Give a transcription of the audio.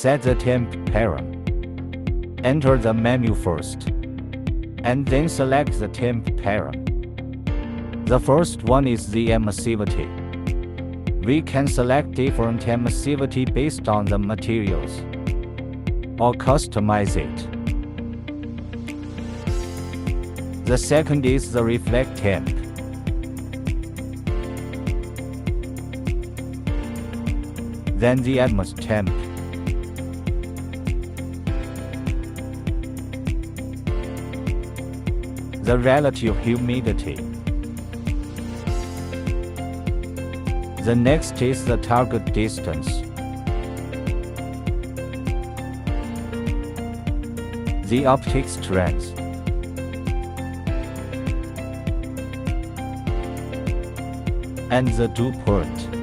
Set the temp param. Enter the menu first, and then select the temp param. The first one is the emissivity. We can select different emissivity based on the materials, or customize it. The second is the reflect temp. Then the atmos temp. The relative humidity. The next is the target distance. The optic strength. And the dew point.